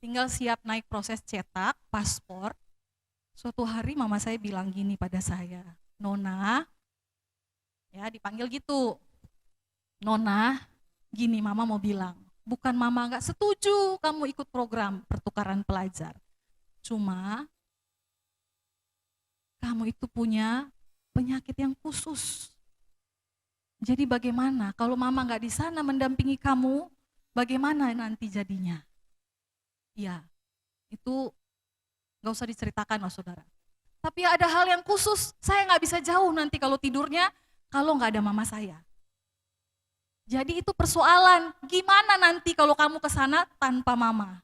Tinggal siap naik proses cetak, paspor. Suatu hari mama saya bilang gini pada saya, Nona, ya dipanggil gitu, Nona, gini mama mau bilang, bukan mama gak setuju kamu ikut program pertukaran pelajar. Cuma kamu itu punya penyakit yang khusus. Jadi bagaimana kalau mama gak di sana mendampingi kamu, bagaimana nanti jadinya? Ya, itu gak usah diceritakan loh saudara. Tapi ada hal yang khusus, saya gak bisa jauh nanti kalau tidurnya, kalau gak ada mama saya. Jadi itu persoalan, gimana nanti kalau kamu ke sana tanpa mama?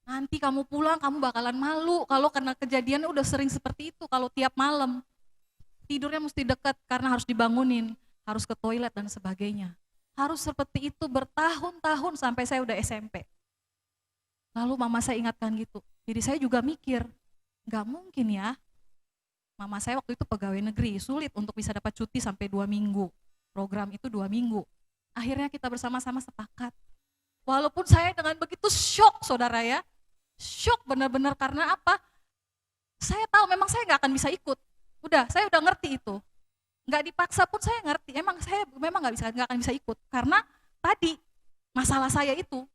Nanti kamu pulang, kamu bakalan malu kalau karena kejadiannya udah sering seperti itu, kalau tiap malam. Tidurnya mesti dekat karena harus dibangunin, harus ke toilet dan sebagainya. Harus seperti itu bertahun-tahun sampai saya udah SMP. Lalu mama saya ingatkan gitu. Jadi saya juga mikir, gak mungkin ya. Mama saya waktu itu pegawai negeri, sulit untuk bisa dapat cuti sampai 2 minggu. Program itu 2 minggu. Akhirnya kita bersama-sama sepakat. Walaupun saya dengan begitu syok saudara ya. Syok benar-benar karena apa? Saya tahu memang saya gak akan bisa ikut. Saya udah ngerti itu. Gak dipaksa pun saya ngerti, saya memang gak akan bisa ikut. Karena tadi masalah saya itu,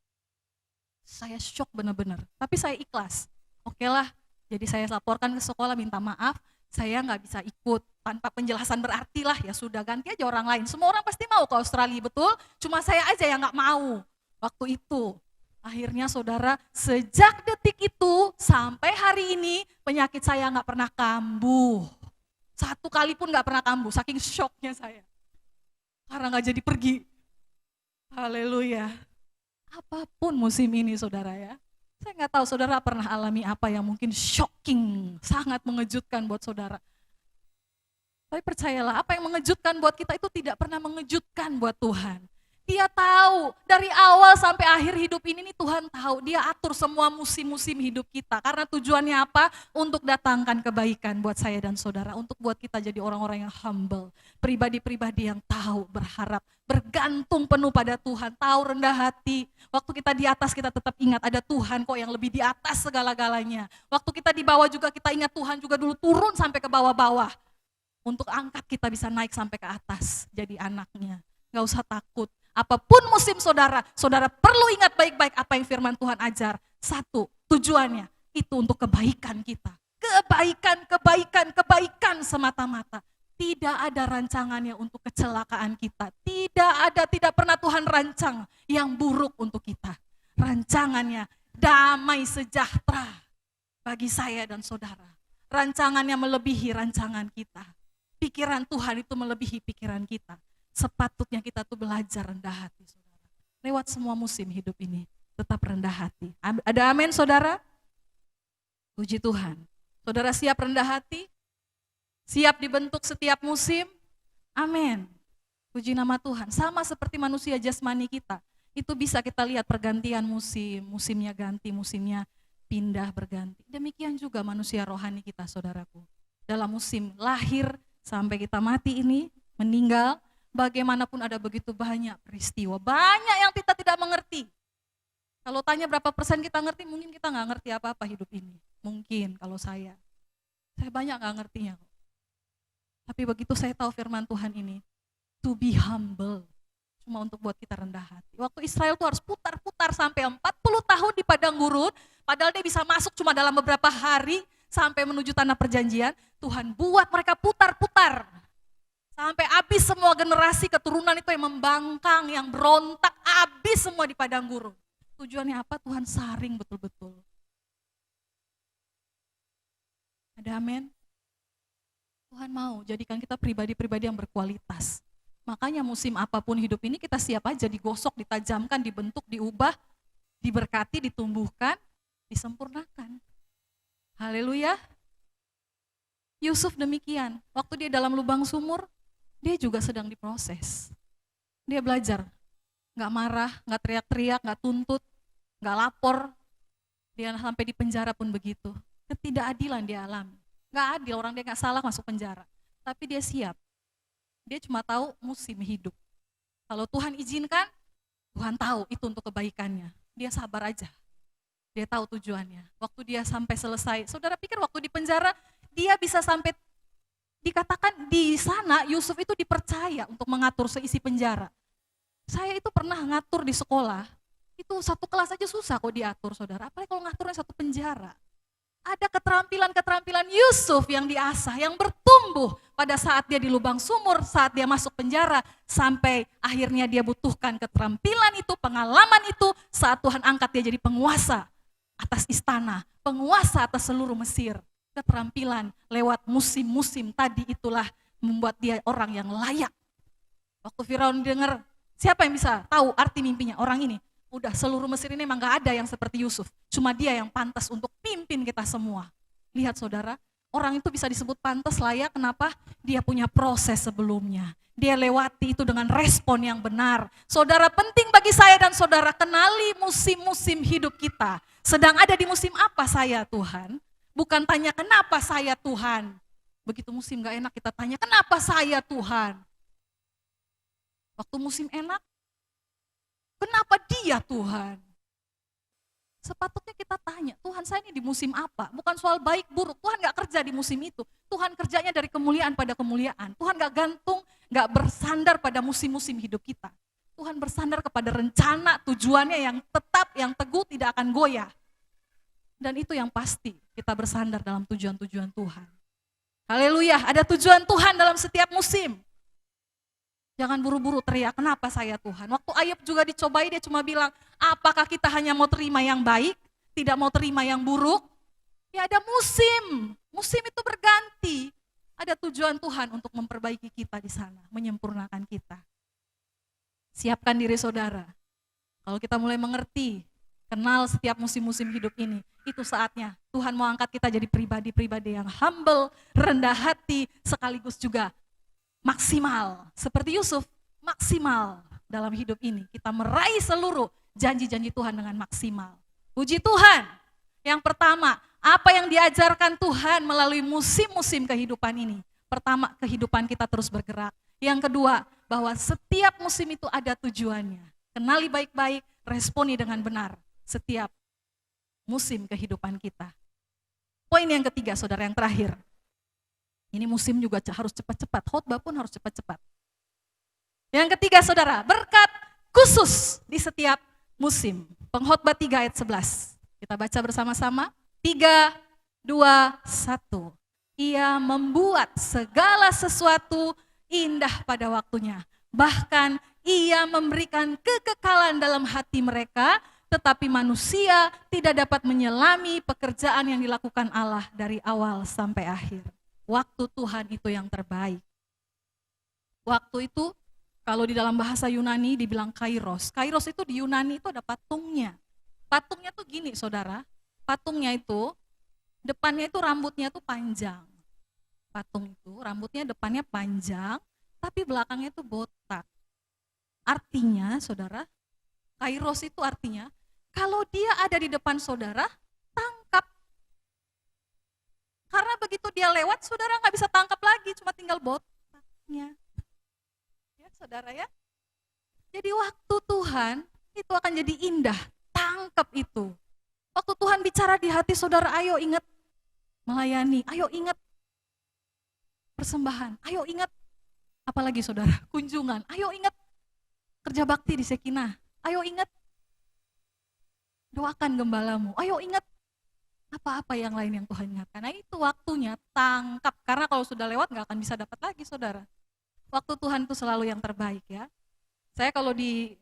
saya syok benar-benar, tapi saya ikhlas. Oke lah, jadi saya laporkan ke sekolah minta maaf, saya nggak bisa ikut tanpa penjelasan berarti lah, ya sudah ganti aja orang lain. Semua orang pasti mau ke Australia betul, cuma saya aja yang nggak mau waktu itu. Akhirnya saudara, sejak detik itu sampai hari ini penyakit saya nggak pernah kambuh. 1 kali pun nggak pernah kambuh, saking syoknya saya. Karena nggak jadi pergi. Haleluya. Apapun musim ini saudara ya, saya nggak tahu saudara pernah alami apa yang mungkin shocking, sangat mengejutkan buat saudara. Tapi percayalah, apa yang mengejutkan buat kita itu tidak pernah mengejutkan buat Tuhan. Dia tahu dari awal sampai akhir hidup ini nih Tuhan tahu, dia atur semua musim-musim hidup kita. Karena tujuannya apa? Untuk datangkan kebaikan buat saya dan saudara, untuk buat kita jadi orang-orang yang humble, pribadi-pribadi yang tahu, berharap, bergantung penuh pada Tuhan, tahu rendah hati. Waktu kita di atas kita tetap ingat ada Tuhan kok yang lebih di atas segala-galanya. Waktu kita di bawah juga kita ingat Tuhan juga dulu turun sampai ke bawah-bawah. Untuk angkat kita bisa naik sampai ke atas jadi anaknya. Gak usah takut. Apapun musim saudara, saudara perlu ingat baik-baik apa yang firman Tuhan ajar. 1, tujuannya itu untuk kebaikan kita. Kebaikan semata-mata. Tidak ada rancangannya untuk kecelakaan kita. Tidak pernah Tuhan rancang yang buruk untuk kita. Rancangannya damai sejahtera bagi saya dan saudara. Rancangannya melebihi rancangan kita. Pikiran Tuhan itu melebihi pikiran kita. Sepatutnya kita tuh belajar rendah hati saudara. Lewat semua musim hidup ini, tetap rendah hati. Ada amin saudara? Puji Tuhan. Saudara siap rendah hati? Siap dibentuk setiap musim? Amin. Puji nama Tuhan. Sama seperti manusia jasmani kita. Itu bisa kita lihat pergantian musim, musimnya ganti, musimnya pindah berganti. Demikian juga manusia rohani kita saudaraku. Dalam musim lahir sampai kita mati ini, meninggal, bagaimanapun ada begitu banyak peristiwa, banyak yang kita tidak mengerti. Kalau tanya berapa persen kita ngerti, mungkin kita nggak ngerti apa-apa hidup ini. Mungkin kalau saya banyak nggak ngertinya. Tapi begitu saya tahu firman Tuhan ini, to be humble, cuma untuk buat kita rendah hati. Waktu Israel tuh harus putar-putar sampai 40 tahun di padang gurun, padahal dia bisa masuk cuma dalam beberapa hari sampai menuju tanah perjanjian. Tuhan buat mereka putar-putar. Sampai habis semua generasi keturunan itu yang membangkang, yang berontak, habis semua di padang gurun. Tujuannya apa? Tuhan saring betul-betul. Ada amin? Tuhan mau jadikan kita pribadi-pribadi yang berkualitas. Makanya musim apapun hidup ini kita siap aja digosok, ditajamkan, dibentuk, diubah, diberkati, ditumbuhkan, disempurnakan. Haleluya. Yusuf demikian, waktu dia dalam lubang sumur, dia juga sedang diproses. Dia belajar, gak marah, gak teriak-teriak, gak tuntut, gak lapor. Dia sampai di penjara pun begitu. Ketidakadilan dia alami. Gak adil, orang dia gak salah masuk penjara. Tapi dia siap. Dia cuma tahu musim hidup. Kalau Tuhan izinkan, Tuhan tahu itu untuk kebaikannya. Dia sabar aja. Dia tahu tujuannya. Waktu dia sampai selesai, saudara pikir waktu di penjara, dia bisa sampai dikatakan di sana Yusuf itu dipercaya untuk mengatur seisi penjara. Saya itu pernah ngatur di sekolah, itu satu kelas aja susah kok diatur saudara, apalagi kalau ngaturnya satu penjara. Ada keterampilan-keterampilan Yusuf yang diasah, yang bertumbuh pada saat dia di lubang sumur, saat dia masuk penjara, sampai akhirnya dia butuhkan keterampilan itu, pengalaman itu, saat Tuhan angkat dia jadi penguasa atas istana, penguasa atas seluruh Mesir. Keterampilan lewat musim-musim tadi itulah membuat dia orang yang layak. Waktu Firaun dengar, siapa yang bisa tahu arti mimpinya? Orang ini, udah seluruh Mesir ini emang gak ada yang seperti Yusuf. Cuma dia yang pantas untuk pimpin kita semua. Lihat saudara, orang itu bisa disebut pantas layak, kenapa? Dia punya proses sebelumnya. Dia lewati itu dengan respon yang benar. Saudara, penting bagi saya dan saudara kenali musim-musim hidup kita. Sedang ada di musim apa saya Tuhan? Bukan tanya kenapa saya Tuhan. Begitu musim gak enak kita tanya kenapa saya Tuhan. Waktu musim enak, kenapa dia Tuhan? Sepatutnya kita tanya, Tuhan saya ini di musim apa? Bukan soal baik buruk, Tuhan gak kerja di musim itu. Tuhan kerjanya dari kemuliaan pada kemuliaan. Tuhan gak gantung, gak bersandar pada musim-musim hidup kita. Tuhan bersandar kepada rencana tujuannya yang tetap, yang teguh, tidak akan goyah. Dan itu yang pasti kita bersandar dalam tujuan-tujuan Tuhan. Haleluya, ada tujuan Tuhan dalam setiap musim. Jangan buru-buru teriak, kenapa saya Tuhan? Waktu Ayub juga dicobai, dia cuma bilang, apakah kita hanya mau terima yang baik, tidak mau terima yang buruk? Ya ada musim, musim itu berganti. Ada tujuan Tuhan untuk memperbaiki kita di sana, menyempurnakan kita. Siapkan diri saudara. Kalau kita mulai mengerti, kenal setiap musim-musim hidup ini, itu saatnya Tuhan mau angkat kita jadi pribadi-pribadi yang humble, rendah hati, sekaligus juga maksimal. Seperti Yusuf, maksimal dalam hidup ini. Kita meraih seluruh janji-janji Tuhan dengan maksimal. Puji Tuhan. Yang pertama, apa yang diajarkan Tuhan melalui musim-musim kehidupan ini? Pertama, kehidupan kita terus bergerak. Yang kedua, bahwa setiap musim itu ada tujuannya. Kenali baik-baik, responi dengan benar setiap musim kehidupan kita. Poin yang ketiga, saudara, yang terakhir. Ini musim juga harus cepat-cepat, khotbah pun harus cepat-cepat. Yang ketiga, saudara, berkat khusus di setiap musim. Pengkhotbah 3 ayat 11. Kita baca bersama-sama. 3, 2, 1. Ia membuat segala sesuatu indah pada waktunya. Bahkan ia memberikan kekekalan dalam hati mereka, tetapi manusia tidak dapat menyelami pekerjaan yang dilakukan Allah dari awal sampai akhir. Waktu Tuhan itu yang terbaik. Waktu itu kalau di dalam bahasa Yunani dibilang kairos. Kairos itu di Yunani itu ada patungnya. Patungnya tuh gini saudara, patungnya itu depannya itu rambutnya tuh panjang. Patung itu rambutnya depannya panjang, tapi belakangnya itu botak. Artinya saudara, kairos itu artinya kalau dia ada di depan saudara, tangkap. Karena begitu dia lewat, saudara nggak bisa tangkap lagi, cuma tinggal botaknya. Ya saudara ya. Jadi waktu Tuhan itu akan jadi indah, tangkap itu. Waktu Tuhan bicara di hati saudara, ayo ingat melayani, ayo ingat persembahan, ayo ingat apalagi saudara, kunjungan, ayo ingat kerja bakti di Sekinah, ayo ingat doakan gembalamu, ayo ingat apa-apa yang lain yang Tuhan ingatkan. Nah itu waktunya, tangkap, karena kalau sudah lewat gak akan bisa dapat lagi saudara. Waktu Tuhan itu selalu yang terbaik ya. Saya kalau di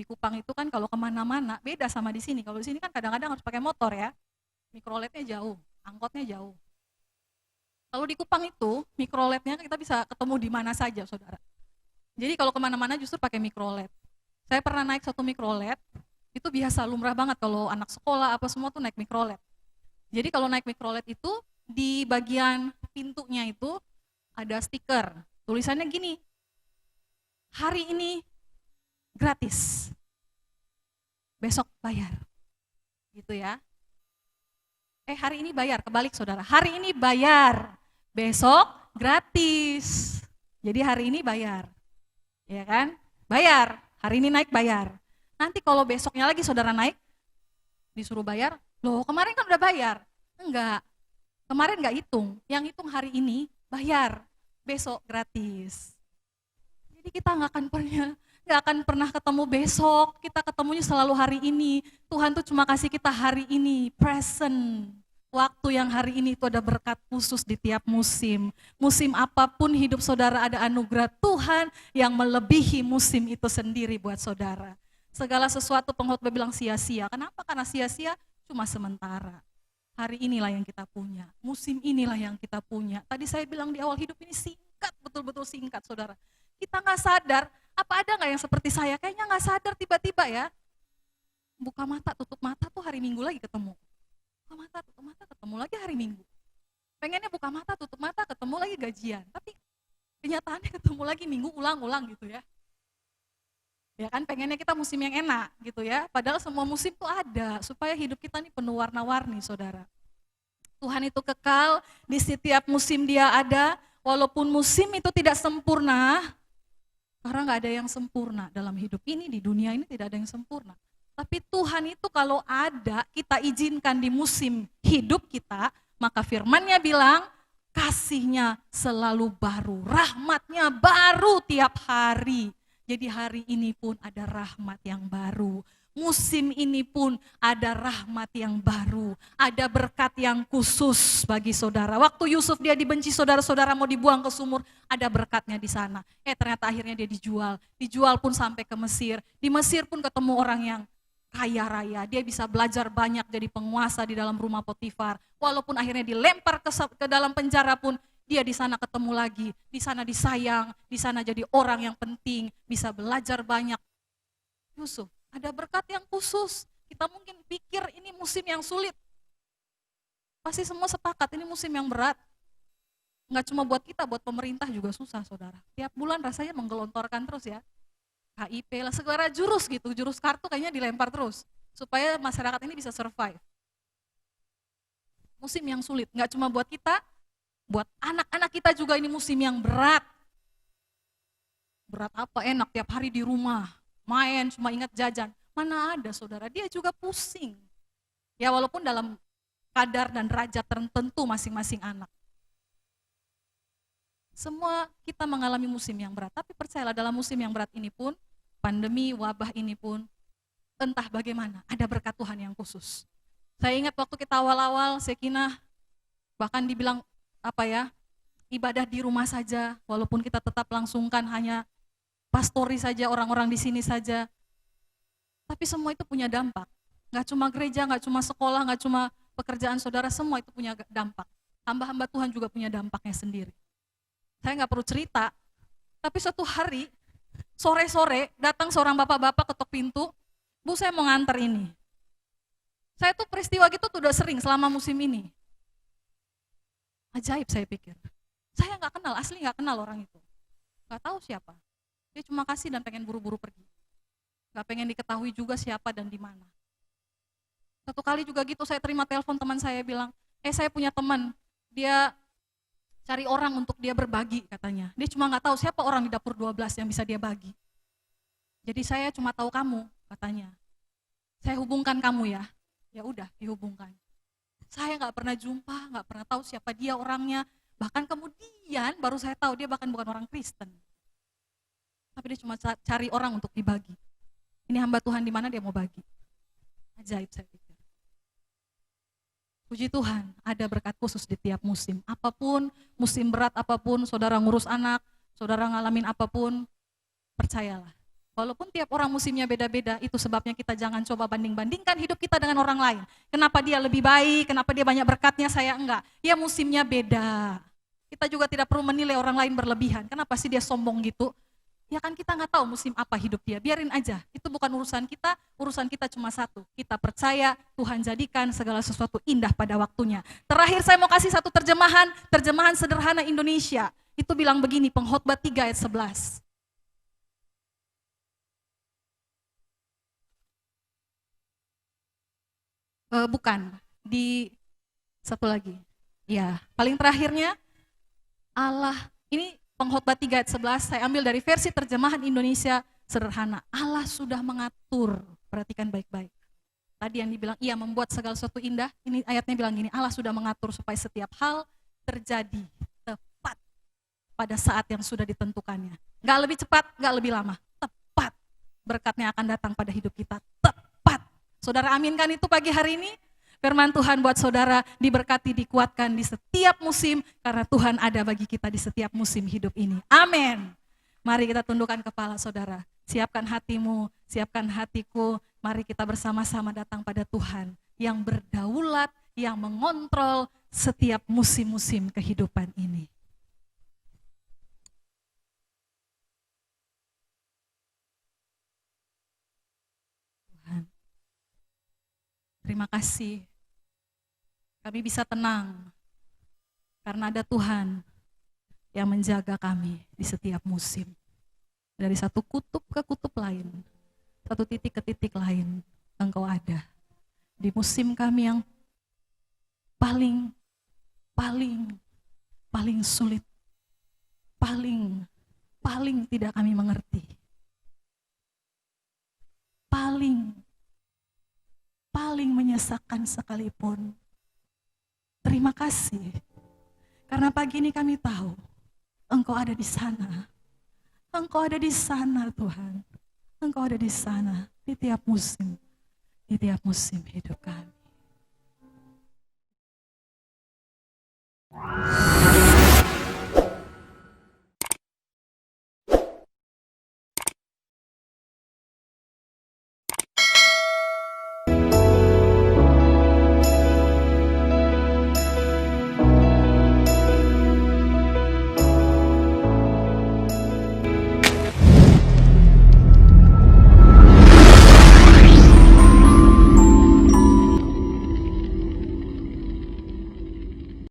Kupang itu kan kalau kemana-mana beda sama di sini. Kalau di sini kan kadang-kadang harus pakai motor ya. Mikroletnya jauh, angkotnya jauh. Kalau di Kupang itu mikroletnya kita bisa ketemu di mana saja, saudara. Jadi kalau kemana-mana justru pakai mikrolet. Saya pernah naik satu mikrolet, itu biasa lumrah banget kalau anak sekolah apa semua tuh naik mikrolet. Jadi kalau naik mikrolet itu di bagian pintunya itu ada stiker. Tulisannya gini, hari ini gratis, besok bayar. Gitu ya. Hari ini bayar, kebalik saudara. Hari ini bayar, besok gratis. Jadi hari ini bayar. Ya kan? Bayar, hari ini naik bayar. Nanti kalau besoknya lagi saudara naik, disuruh bayar, loh kemarin kan udah bayar. Enggak, kemarin enggak hitung. Yang hitung hari ini bayar, besok gratis. Jadi kita nggak akan pernah ketemu besok, kita ketemunya selalu hari ini. Tuhan tuh cuma kasih kita hari ini, present. Waktu yang hari ini itu ada berkat khusus di tiap musim. Musim apapun hidup saudara ada anugerah Tuhan yang melebihi musim itu sendiri buat saudara. Segala sesuatu pengkhotbah bilang sia-sia. Kenapa? Karena sia-sia cuma sementara. Hari inilah yang kita punya, musim inilah yang kita punya. Tadi saya bilang di awal hidup ini singkat, betul-betul singkat saudara. Kita nggak sadar, apa ada nggak yang seperti saya? Kayaknya nggak sadar tiba-tiba ya. Buka mata, tutup mata tuh hari Minggu lagi ketemu. Buka mata, tutup mata, ketemu lagi hari Minggu. Pengennya buka mata, tutup mata, ketemu lagi gajian. Tapi kenyataannya ketemu lagi Minggu ulang-ulang gitu ya. Ya kan pengennya kita musim yang enak gitu ya. Padahal semua musim tuh ada supaya hidup kita nih penuh warna-warni saudara. Tuhan itu kekal, di setiap musim dia ada. Walaupun musim itu tidak sempurna, karena nggak ada yang sempurna dalam hidup ini, di dunia ini tidak ada yang sempurna. Tapi Tuhan itu kalau ada, kita izinkan di musim hidup kita, maka firman-Nya bilang, kasih-Nya selalu baru, rahmat-Nya baru tiap hari. Jadi hari ini pun ada rahmat yang baru. Musim ini pun ada rahmat yang baru, ada berkat yang khusus bagi saudara. Waktu Yusuf dia dibenci saudara-saudara mau dibuang ke sumur, ada berkatnya di sana. Ternyata akhirnya dia dijual pun sampai ke Mesir. Di Mesir pun ketemu orang yang kaya raya, dia bisa belajar banyak jadi penguasa di dalam rumah Potifar. Walaupun akhirnya dilempar ke dalam penjara pun, dia di sana ketemu lagi, di sana disayang, di sana jadi orang yang penting, bisa belajar banyak. Yusuf, ada berkat yang khusus. Kita mungkin pikir ini musim yang sulit. Pasti semua sepakat ini musim yang berat. Nggak cuma buat kita, buat pemerintah juga susah saudara. Tiap bulan rasanya menggelontorkan terus ya. HIP lah, segala jurus gitu, jurus kartu kayaknya dilempar terus. Supaya masyarakat ini bisa survive. Musim yang sulit, nggak cuma buat kita, buat anak-anak kita juga ini musim yang berat. Berat apa? Enak tiap hari di rumah. Main, cuma ingat jajan. Mana ada saudara, dia juga pusing. Ya walaupun dalam kadar dan derajat tertentu masing-masing anak. Semua kita mengalami musim yang berat, tapi percayalah dalam musim yang berat ini pun, pandemi, wabah ini pun, entah bagaimana, ada berkat Tuhan yang khusus. Saya ingat waktu kita awal-awal, Sekinah, bahkan dibilang ibadah di rumah saja, walaupun kita tetap langsungkan hanya pastori saja, orang-orang di sini saja. Tapi semua itu punya dampak. Nggak cuma gereja, nggak cuma sekolah, nggak cuma pekerjaan saudara, semua itu punya dampak. Hamba-hamba Tuhan juga punya dampaknya sendiri. Saya nggak perlu cerita, tapi suatu hari, sore-sore, datang seorang bapak-bapak ketok pintu, Bu saya mau nganter ini. Saya tuh peristiwa gitu tuh udah sering selama musim ini. Ajaib saya pikir. Saya nggak kenal, asli nggak kenal orang itu. Nggak tahu siapa. Dia cuma kasih dan pengen buru-buru pergi. Gak pengen diketahui juga siapa dan di mana. Satu kali juga gitu saya terima telepon teman saya bilang, saya punya teman, dia cari orang untuk dia berbagi katanya. Dia cuma nggak tahu siapa orang di dapur 12 yang bisa dia bagi. Jadi saya cuma tahu kamu katanya. Saya hubungkan kamu ya. Ya udah dihubungkan. Saya nggak pernah jumpa, nggak pernah tahu siapa dia orangnya. Bahkan kemudian baru saya tahu dia bahkan bukan orang Kristen. Tapi dia cuma cari orang untuk dibagi. Ini hamba Tuhan di mana dia mau bagi. Ajaib saya pikir. Puji Tuhan, ada berkat khusus di tiap musim. Apapun, musim berat apapun, saudara ngurus anak, Saudara ngalamin apapun, percayalah. Walaupun tiap orang musimnya beda-beda, itu sebabnya kita jangan coba banding-bandingkan hidup kita dengan orang lain. Kenapa dia lebih baik, kenapa dia banyak berkatnya, saya enggak. Ya musimnya beda. Kita juga tidak perlu menilai orang lain berlebihan. Kenapa sih dia sombong gitu? Ya kan kita nggak tahu musim apa hidup dia, biarin aja. Itu bukan urusan kita cuma satu. Kita percaya Tuhan jadikan segala sesuatu indah pada waktunya. Terakhir saya mau kasih satu terjemahan sederhana Indonesia. Itu bilang begini, Pengkhotbah 3 ayat 11. Bukan, di satu lagi. Ya, paling terakhirnya Allah, ini Pengkhotbah 3 ayat 11, saya ambil dari versi terjemahan Indonesia sederhana. Allah sudah mengatur, perhatikan baik-baik. Tadi yang dibilang, ia membuat segala sesuatu indah, ini ayatnya bilang gini, Allah sudah mengatur supaya setiap hal terjadi tepat pada saat yang sudah ditentukannya. Gak lebih cepat, gak lebih lama, tepat. Berkatnya akan datang pada hidup kita, tepat. Saudara aminkan itu pagi hari ini? Firman Tuhan buat saudara diberkati, dikuatkan di setiap musim, karena Tuhan ada bagi kita di setiap musim hidup ini. Amin. Mari kita tundukkan kepala saudara, siapkan hatimu, siapkan hatiku, mari kita bersama-sama datang pada Tuhan yang berdaulat, yang mengontrol setiap musim-musim kehidupan ini. Tuhan, terima kasih. Kami bisa tenang karena ada Tuhan yang menjaga kami di setiap musim. Dari satu kutub ke kutub lain, satu titik ke titik lain, Engkau ada. Di musim kami yang paling sulit, paling tidak kami mengerti. Paling menyesakan sekalipun. Terima kasih, karena pagi ini kami tahu Engkau ada di sana. Engkau ada di sana Tuhan. Engkau ada di sana di tiap musim hidup kami.